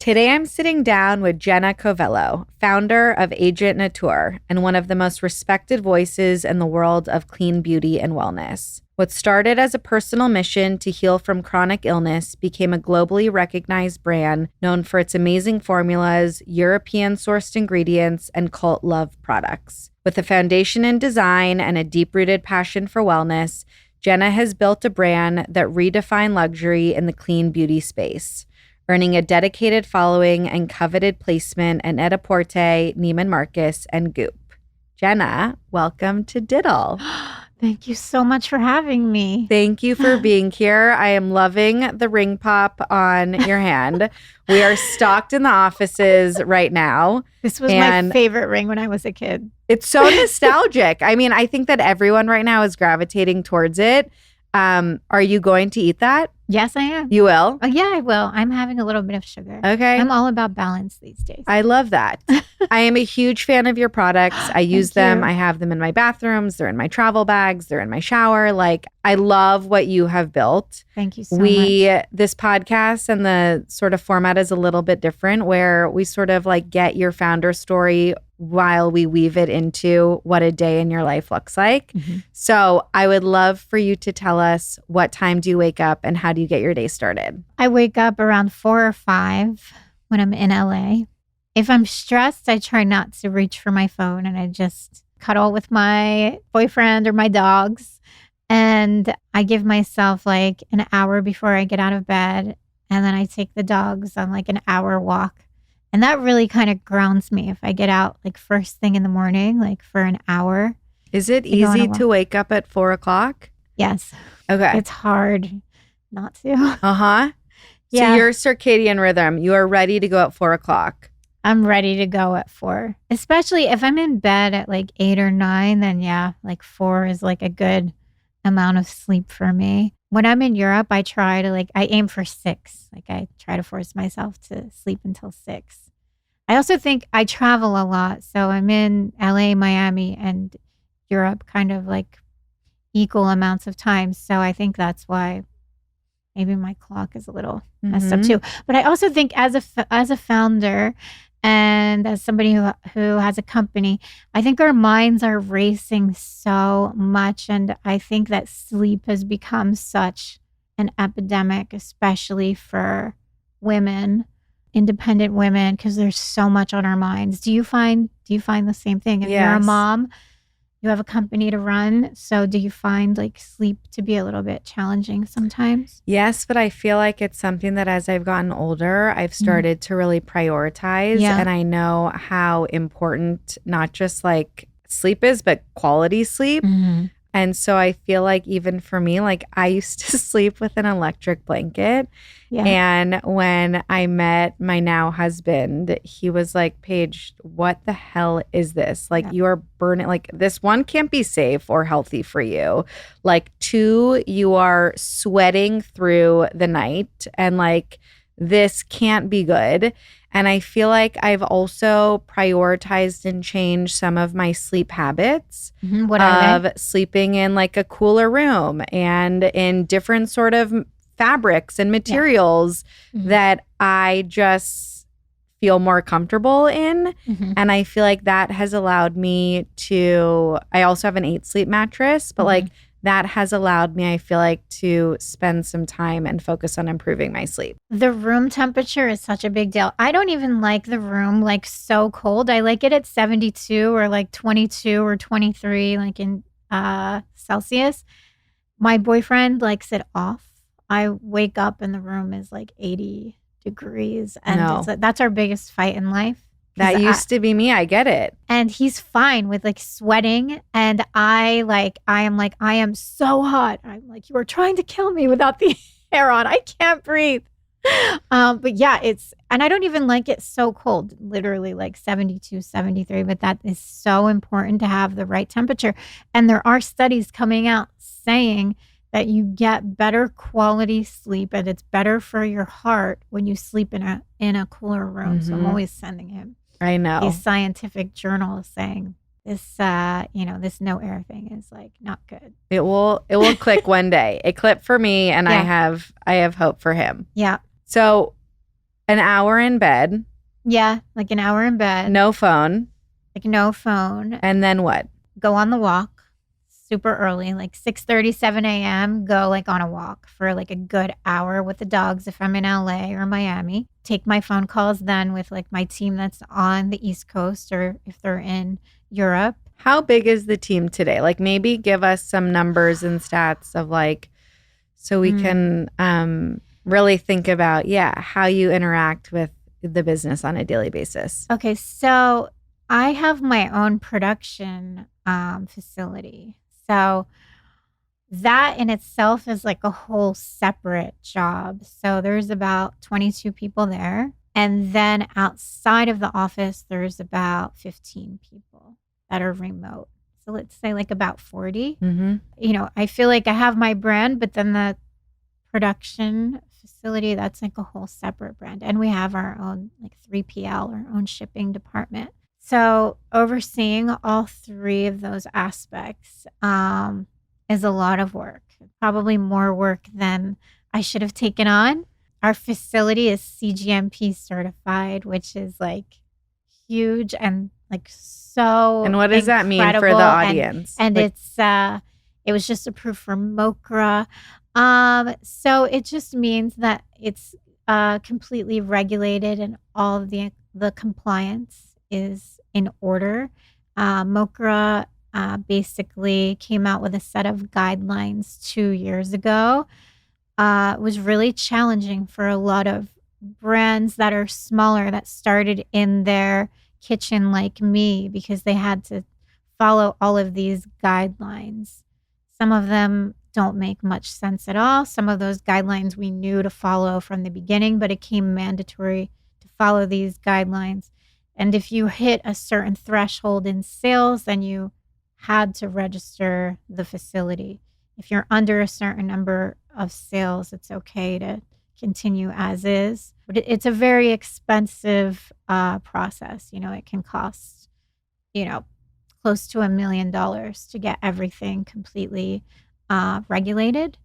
Today I'm sitting down with Jenna Covello, founder of Agent Nateur and one of the most respected voices in the world of clean beauty and wellness. What started as a personal mission to heal from chronic illness became a globally recognized brand known for its amazing formulas, European-sourced ingredients, and cult-loved products. With a foundation in design and a deep-rooted passion for wellness, Jenna has built a brand that redefined luxury in the clean beauty space, earning a dedicated following and coveted placement in Net-a-Porter, Neiman Marcus, and Goop. Jenna, welcome to DITL. Thank you so much for having me. Thank you for being here. I am loving the ring pop on your hand. We are stocked in the offices right now. This was my favorite ring when I was a kid. It's so nostalgic. I mean, I think that everyone right now is gravitating towards it. Are you going to eat that? Yes, I am. You will? Oh, yeah, I will. I'm having a little bit of sugar. Okay. I'm all about balance these days. I love that. I am a huge fan of your products. I use them. you. I have them in my bathrooms. They're in my travel bags. They're in my shower. Like, I love what you have built. Thank you so much. This podcast and the sort of format is a little bit different, where we sort of like get your founder story while we weave it into what a day in your life looks like. Mm-hmm. So I would love for you to tell us, what time do you wake up and how do you get your day started? I wake up around 4 or 5 when I'm in LA. If I'm stressed, I try not to reach for my phone and I just cuddle with my boyfriend or my dogs. And I give myself like an hour before I get out of bed. And then I take the dogs on like an hour walk. And that really kind of grounds me if I get out like first thing in the morning, like for an hour. Is it easy to wake up at 4 o'clock? Yes. Okay. It's hard not to. Uh-huh. Yeah. So your circadian rhythm, you are ready to go at 4 o'clock. I'm ready to go at 4. Especially if I'm in bed at like 8 or 9, then yeah, like 4 is like a good amount of sleep for me. When I'm in Europe, I try to I aim for 6. Like I try to force myself to sleep until 6. I also think I travel a lot. So I'm in LA, Miami, and Europe kind of like equal amounts of time. So I think that's why maybe my clock is a little messed up too. But I also think as a founder and as somebody who has a company, I think our minds are racing so much. And I think that sleep has become such an epidemic, especially for women, independent women, because there's so much on our minds. Do you find the same thing? If you're a mom, you have a company to run. So do you find like sleep to be a little bit challenging sometimes? Yes, but I feel like it's something that as I've gotten older, I've started to really prioritize. Yeah. And I know how important not just like sleep is, but quality sleep. Mm-hmm. And so I feel like even for me, like I used to sleep with an electric blanket. Yeah. And when I met my now husband, he was like, Paige, what the hell is this? Like you are burning, like this, one, can't be safe or healthy for you. Like 2, you are sweating through the night and like this can't be good. And I feel like I've also prioritized and changed some of my sleep habits. Mm-hmm. What are they? Sleeping in like a cooler room and in different sort of fabrics and materials that I just feel more comfortable in. Mm-hmm. And I feel like that has allowed me to, I also have an 8 sleep mattress, but like that has allowed me, I feel like, to spend some time and focus on improving my sleep. The room temperature is such a big deal. I don't even like the room like so cold. I like it at 72 or like 22 or 23, like in Celsius. My boyfriend likes it off. I wake up and the room is like 80 degrees. And that's our biggest fight in life. That used to be me. I get it. And he's fine with like sweating. And I am so hot. I'm like, you are trying to kill me without the air on. I can't breathe. But yeah, and I don't even like it so cold, literally like 72, 73. But that is so important to have the right temperature. And there are studies coming out saying that you get better quality sleep and it's better for your heart when you sleep in a cooler room. So I'm always sending him. I know. These scientific journals saying this, this no air thing is like not good. It will click one day. It clicked for me, and I have hope for him. Yeah. So An hour in bed, Yeah, like an hour in bed. no phone, Like no phone. and then what? Go on the walk super early, like 6:30, 7 a.m. Go like on a walk for like a good hour with the dogs if I'm in LA or Miami. Take my phone calls then with like my team that's on the East Coast or if they're in Europe. How big is the team today? Like maybe give us some numbers and stats of like, so we can really think about, how you interact with the business on a daily basis. Okay, so I have my own production facility. So that in itself is like a whole separate job. So there's about 22 people there. And then outside of the office, there's about 15 people that are remote. So let's say like about 40. I feel like I have my brand, but then the production facility, that's like a whole separate brand. And we have our own like 3PL, our own shipping department. So overseeing all three of those aspects is a lot of work, probably more work than I should have taken on. Our facility is CGMP certified, which is like huge and like so. And what does that mean for the incredible. audience? And it was just approved for MOCRA. So it just means that it's completely regulated and all of the compliance is in order. MOCRA basically came out with a set of guidelines 2 years ago. It was really challenging for a lot of brands that are smaller that started in their kitchen like me because they had to follow all of these guidelines. Some of them don't make much sense at all. Some of those guidelines we knew to follow from the beginning, but it became mandatory to follow these guidelines. And if you hit a certain threshold in sales, then you had to register the facility. If you're under a certain number of sales, it's okay to continue as is. But it's a very expensive process. It can cost, close to $1 million to get everything completely regulated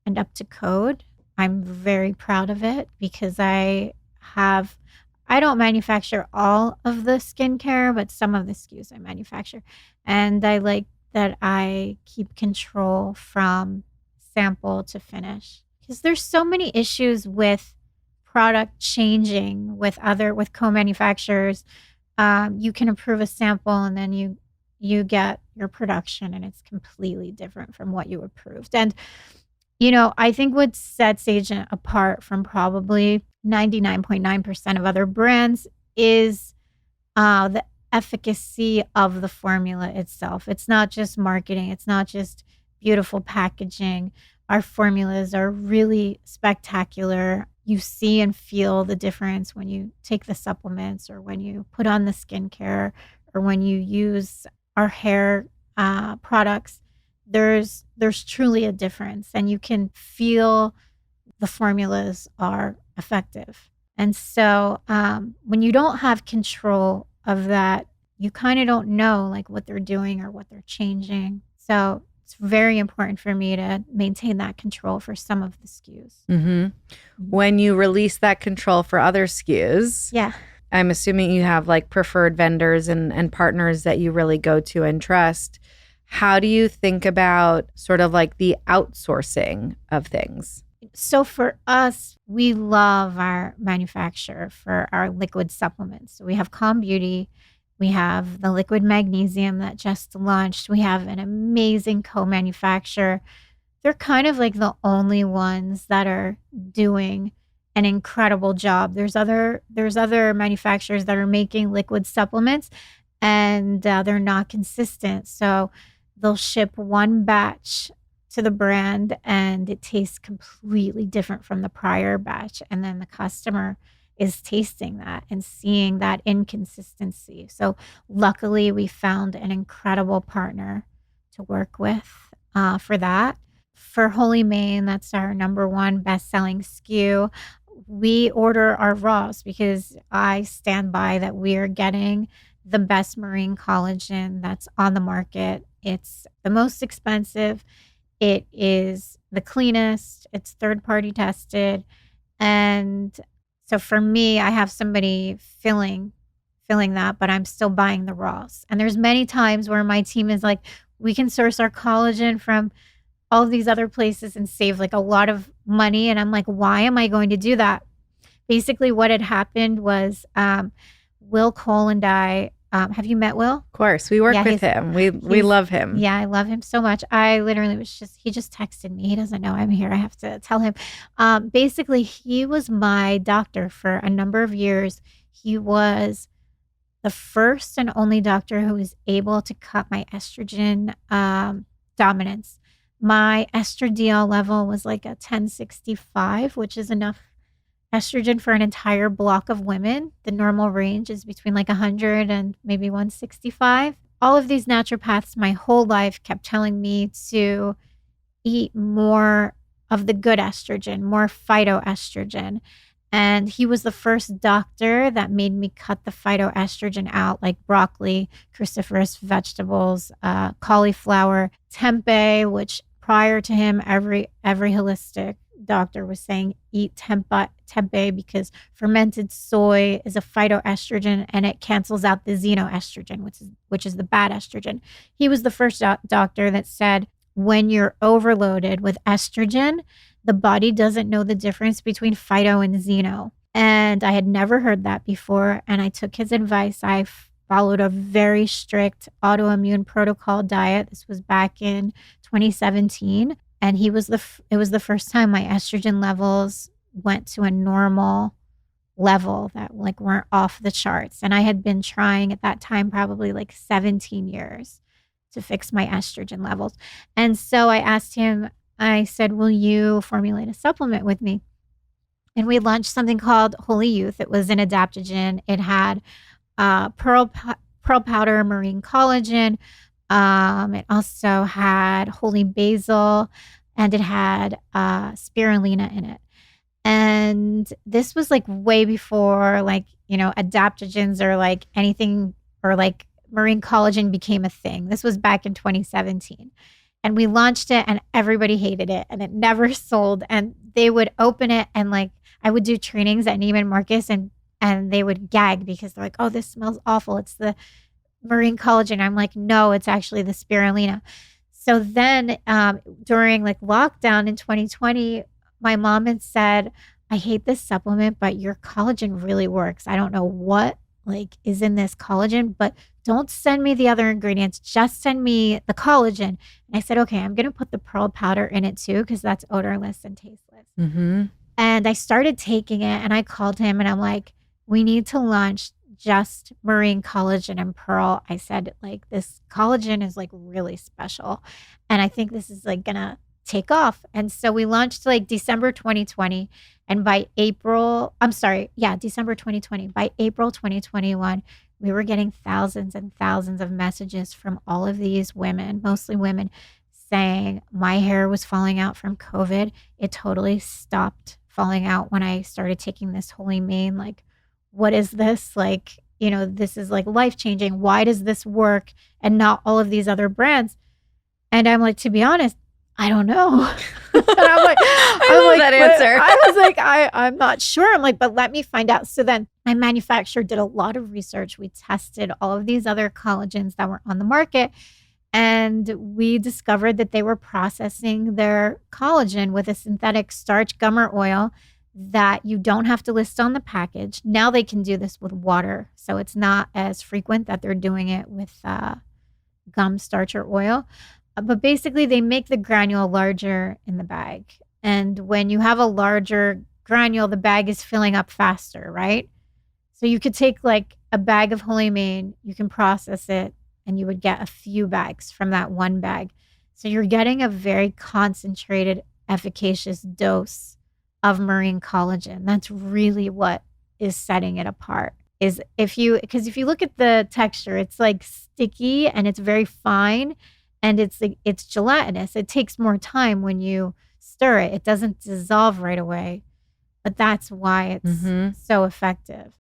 and up to code. I'm very proud of it because I don't manufacture all of the skincare, but some of the SKUs I manufacture. And I like that I keep control from sample to finish because there's so many issues with product changing with co-manufacturers. You can approve a sample and then you get your production and it's completely different from what you approved. And, I think what sets Agent apart from probably 99.9% of other brands is the efficacy of the formula itself. It's not just marketing. It's not just beautiful packaging. Our formulas are really spectacular. You see and feel the difference when you take the supplements or when you put on the skincare or when you use our hair products. There's truly a difference and you can feel the formulas are effective. And so when you don't have control of that, you kind of don't know like what they're doing or what they're changing. So it's very important for me to maintain that control for some of the SKUs. When you release that control for other SKUs, I'm assuming you have like preferred vendors and partners that you really go to and trust. How do you think about sort of like the outsourcing of things? So for us, we love our manufacturer for our liquid supplements. So we have Calm Beauty. We have the liquid magnesium that just launched. We have an amazing co-manufacturer. They're kind of like the only ones that are doing an incredible job. There's other manufacturers that are making liquid supplements and they're not consistent. So they'll ship one batch to the brand and it tastes completely different from the prior batch. And then the customer is tasting that and seeing that inconsistency. So luckily we found an incredible partner to work with for that. For Holy Mane, that's our number one best-selling SKU. We order our raws because I stand by that we are getting the best marine collagen that's on the market. It's the most expensive. It is the cleanest. It's third-party tested. And So for me, I have somebody filling that, but I'm still buying the raws. And there's many times where my team is like, we can source our collagen from all of these other places and save like a lot of money. And I'm like, why am I going to do that? Basically, what had happened was Will Cole and I, have you met Will? Of course, we work with him. We love him. Yeah, I love him so much. I literally he just texted me. He doesn't know I'm here. I have to tell him. Basically, he was my doctor for a number of years. He was the first and only doctor who was able to cut my estrogen dominance. My estradiol level was like a 1065, which is enough estrogen for an entire block of women. The normal range is between like 100 and maybe 165. All of these naturopaths my whole life kept telling me to eat more of the good estrogen, more phytoestrogen. And he was the first doctor that made me cut the phytoestrogen out, like broccoli, cruciferous vegetables, cauliflower, tempeh, which prior to him, every holistic doctor was saying eat tempeh because fermented soy is a phytoestrogen and it cancels out the xenoestrogen, which is the bad estrogen. He was the first doctor that said when you're overloaded with estrogen, the body doesn't know the difference between phyto and xeno. And I had never heard that before. And I took his advice. I followed a very strict autoimmune protocol diet. This was back in 2017. And it was the first time my estrogen levels went to a normal level that like weren't off the charts. And I had been trying at that time probably like 17 years to fix my estrogen levels. And so I asked him, I said, will you formulate a supplement with me? And we launched something called Holy Youth. It was an adaptogen. It had pearl powder, marine collagen. It also had holy basil, and it had spirulina in it. And this was like way before like, adaptogens or like anything or like marine collagen became a thing. This was back in 2017. And we launched it and everybody hated it and it never sold. And they would open it and like I would do trainings at Neiman Marcus and they would gag because they're like, oh, this smells awful. It's the marine collagen. I'm like, no, it's actually the spirulina. So then during like lockdown in 2020, my mom had said, I hate this supplement, but your collagen really works. I don't know what like is in this collagen, but don't send me the other ingredients. Just send me the collagen. And I said, okay, I'm going to put the pearl powder in it too, because that's odorless and tasteless. Mm-hmm. And I started taking it and I called him and I'm like, we need to launch just marine collagen and pearl. I said, like, this collagen is like really special. And I think this is like going to take off. And so we launched like December 2020. And by December 2020. By April 2021, we were getting thousands and thousands of messages from all of these women, mostly women, saying my hair was falling out from COVID. It totally stopped falling out when I started taking this holy mane. Like, what is this? Like, this is like life-changing. Why does this work and not all of these other brands? And I'm like, to be honest, I don't know. And I'm like, I love that answer. I was like, I'm not sure. I'm like, but let me find out. So then my manufacturer did a lot of research. We tested all of these other collagens that were on the market. And we discovered that they were processing their collagen with a synthetic starch gummer oil that you don't have to list on the package. Now they can do this with water. So it's not as frequent that they're doing it with gum, starch, or oil. But basically, they make the granule larger in the bag. And when you have a larger granule, the bag is filling up faster, right? So you could take like a bag of holy mane, you can process it, and you would get a few bags from that one bag. So you're getting a very concentrated, efficacious dose of marine collagen. That's really what is setting it apart. Because if you look at the texture, it's like sticky and it's very fine. And it's gelatinous. It takes more time when you stir it. It doesn't dissolve right away. But that's why it's so effective.